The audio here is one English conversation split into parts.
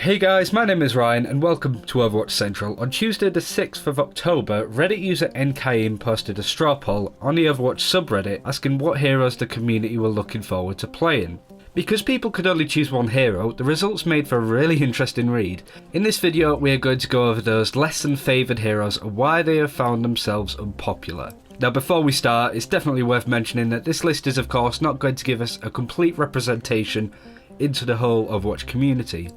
Hey guys, my name is Ryan and welcome to Overwatch Central. On Tuesday the 6th of October, Reddit user NKM posted a straw poll on the Overwatch subreddit asking what heroes the community were looking forward to playing. Because people could only choose one hero, the results made for a really interesting read. In this video we are going to go over those less than favoured heroes and why they have found themselves unpopular. Now before we start, it's definitely worth mentioning that this list is of course not going to give us a complete representation into the whole Overwatch community,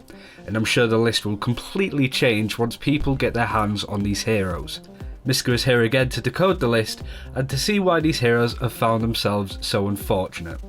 and I'm sure the list will completely change once people get their hands on these heroes. Mysca is here again to decode the list and to see why these heroes have found themselves so unfortunate.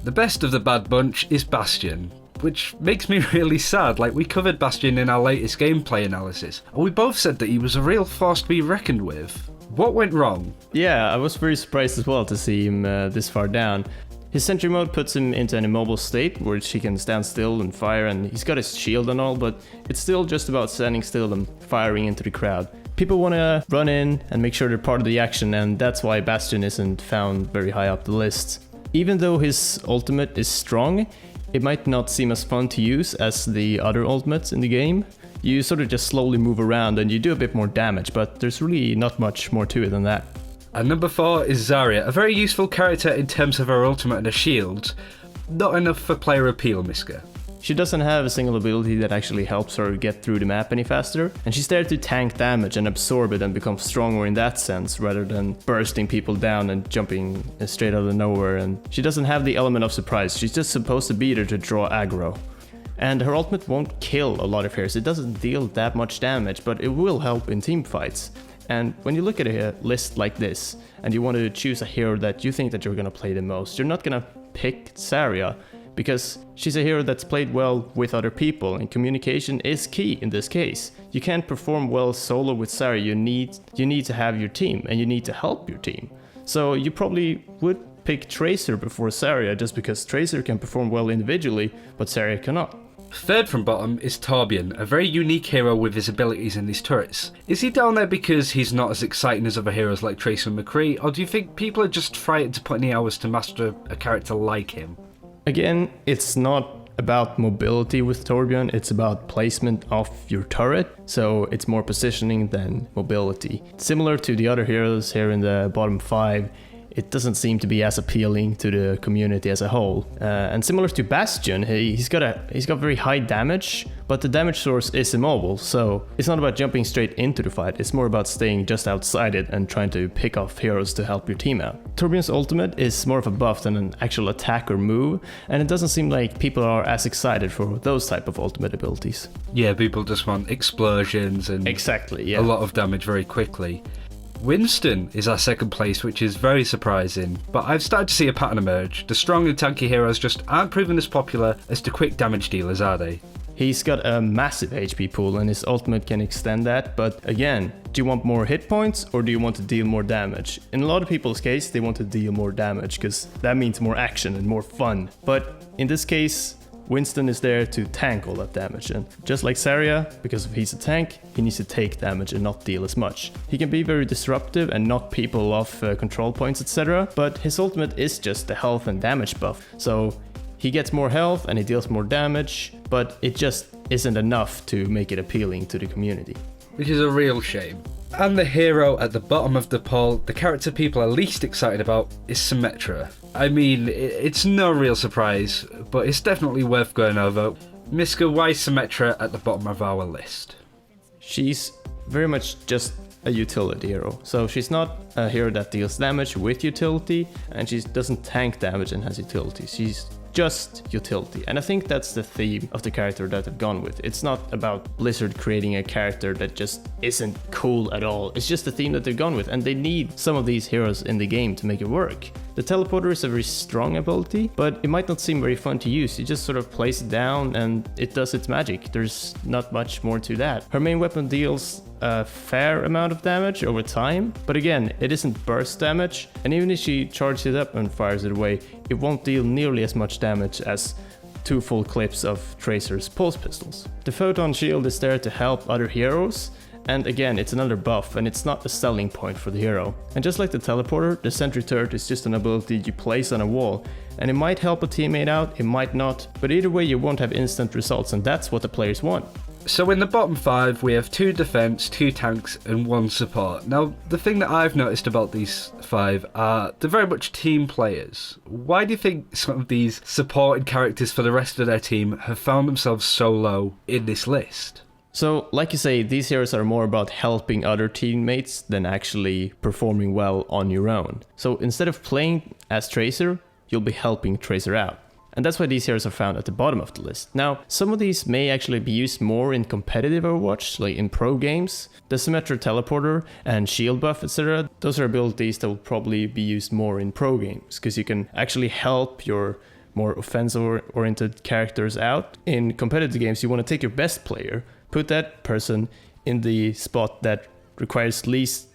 The best of the bad bunch is Bastion, which makes me really sad. Like, we covered Bastion in our latest gameplay analysis, and we both said that he was a real force to be reckoned with. What went wrong? Yeah, I was very surprised as well to see him this far down. His sentry mode puts him into an immobile state, which he can stand still and fire, and he's got his shield and all, but it's still just about standing still and firing into the crowd. People want to run in and make sure they're part of the action, and that's why Bastion isn't found very high up the list. Even though his ultimate is strong, it might not seem as fun to use as the other ultimates in the game. You sort of just slowly move around and you do a bit more damage, but there's really not much more to it than that. And number 4 is Zarya, a very useful character in terms of her ultimate and her shield. Not enough for player appeal, Mysca. She doesn't have a single ability that actually helps her get through the map any faster, and she's there to tank damage and absorb it and become stronger in that sense, rather than bursting people down and jumping straight out of nowhere. And she doesn't have the element of surprise, she's just supposed to be there to draw aggro. And her ultimate won't kill a lot of heroes, it doesn't deal that much damage, but it will help in team fights. And when you look at a list like this, and you want to choose a hero that you think that you're going to play the most, you're not going to pick Zarya, because she's a hero that's played well with other people, and communication is key in this case. You can't perform well solo with Zarya, you need to have your team, and you need to help your team. So you probably would pick Tracer before Zarya, just because Tracer can perform well individually, but Zarya cannot. Third from bottom is Torbjrn, a very unique hero with his abilities in these turrets. Is he down there because he's not as exciting as other heroes like Tracer and McCree, or do you think people are just frightened to put in the hours to master a character like him? Again, it's not about mobility with Torbjrn, it's about placement of your turret, so it's more positioning than mobility. Similar to the other heroes here in the bottom 5, it doesn't seem to be as appealing to the community as a whole. And similar to Bastion, he's got very high damage, but the damage source is immobile, so it's not about jumping straight into the fight, it's more about staying just outside it and trying to pick off heroes to help your team out. Torbjrn's ultimate is more of a buff than an actual attack or move, and it doesn't seem like people are as excited for those type of ultimate abilities. Yeah, people just want explosions and exactly, yeah, a lot of damage very quickly. Winston is our second place, which is very surprising, but I've started to see a pattern emerge. The strong and tanky heroes just aren't proving as popular as the quick damage dealers, are they? He's got a massive HP pool and his ultimate can extend that, but again, do you want more hit points or do you want to deal more damage? In a lot of people's case, they want to deal more damage because that means more action and more fun. But in this case, Winston is there to tank all that damage, and just like Zarya, because he's a tank, he needs to take damage and not deal as much. He can be very disruptive and knock people off control points, etc., but his ultimate is just the health and damage buff, so he gets more health and he deals more damage, but it just isn't enough to make it appealing to the community. Which is a real shame. And the hero at the bottom of the poll, the character people are least excited about, is Symetra. I mean, it's no real surprise, but it's definitely worth going over. Mysca, why is Symetra at the bottom of our list? She's very much just a utility hero. So she's not a hero that deals damage with utility, and she doesn't tank damage and has utility. She's just utility, and I think that's the theme of the character that they've gone with. It's not about Blizzard creating a character that just isn't cool at all. It's just the theme that they've gone with, and they need some of these heroes in the game to make it work. The teleporter is a very strong ability, but it might not seem very fun to use. You just sort of place it down and it does its magic. There's not much more to that. Her main weapon deals a fair amount of damage over time, but again, it isn't burst damage, and even if she charges it up and fires it away, it won't deal nearly as much damage as 2 full clips of Tracer's pulse pistols. The photon shield is there to help other heroes, And again, it's another buff, and it's not a selling point for the hero. And just like the teleporter, the sentry turret is just an ability you place on a wall, and it might help a teammate out, it might not, but either way you won't have instant results, and that's what the players want. So in the bottom 5 we have 2 defense, 2 tanks and 1 support. Now the thing that I've noticed about these 5 are they're very much team players. Why do you think some of these supported characters for the rest of their team have found themselves so low in this list? So, like you say, these heroes are more about helping other teammates than actually performing well on your own. So instead of playing as Tracer, you'll be helping Tracer out. And that's why these heroes are found at the bottom of the list. Now, some of these may actually be used more in competitive Overwatch, like in pro games. The Symetra teleporter and shield buff, etc. Those are abilities that will probably be used more in pro games, because you can actually help your more offensive-oriented characters out. In competitive games, you want to take your best player, put that person in the spot that requires least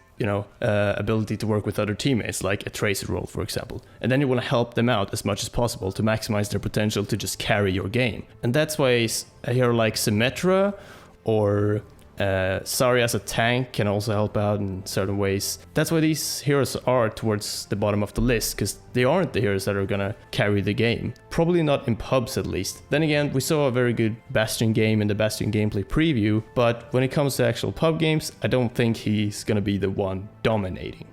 ability to work with other teammates, like a tracer role, for example. And then you want to help them out as much as possible to maximize their potential to just carry your game. And that's why a hero like Symetra or Zarya as a tank can also help out in certain ways. That's why these heroes are towards the bottom of the list, because they aren't the heroes that are gonna carry the game. Probably not in pubs at least. Then again, we saw a very good Bastion game in the Bastion gameplay preview, but when it comes to actual pub games, I don't think he's gonna be the one dominating.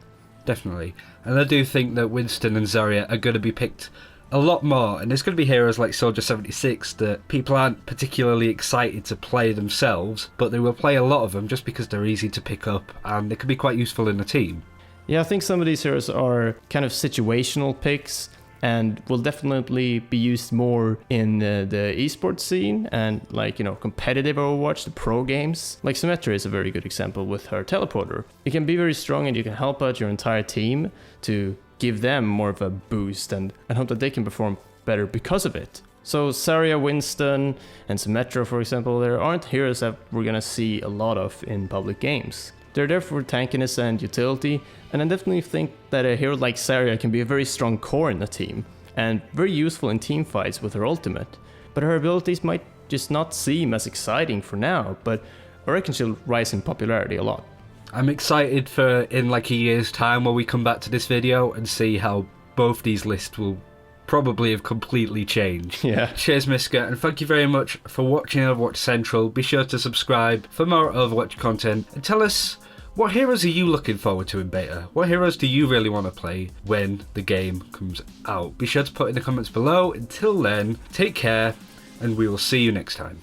Definitely. And I do think that Winston and Zarya are going to be picked a lot more, and there's going to be heroes like Soldier 76 that people aren't particularly excited to play themselves, but they will play a lot of them just because they're easy to pick up and they can be quite useful in the team. Yeah, I think some of these heroes are kind of situational picks and will definitely be used more in the esports scene and competitive Overwatch, the pro games. Like Symetra is a very good example with her teleporter. You can be very strong and you can help out your entire team to give them more of a boost and hope that they can perform better because of it. So Zarya, Winston, and Symetra, for example, there aren't heroes that we're gonna see a lot of in public games. They're there for tankiness and utility, and I definitely think that a hero like Zarya can be a very strong core in the team, and very useful in team fights with her ultimate. But her abilities might just not seem as exciting for now, but I reckon she'll rise in popularity a lot. I'm excited for in like a year's time where we come back to this video and see how both these lists will probably have completely changed. Yeah. Cheers, Mysca, and thank you very much for watching Overwatch Central. Be sure to subscribe for more Overwatch content and tell us, what heroes are you looking forward to in beta? What heroes do you really want to play when the game comes out? Be sure to put in the comments below. Until then, take care, and we will see you next time.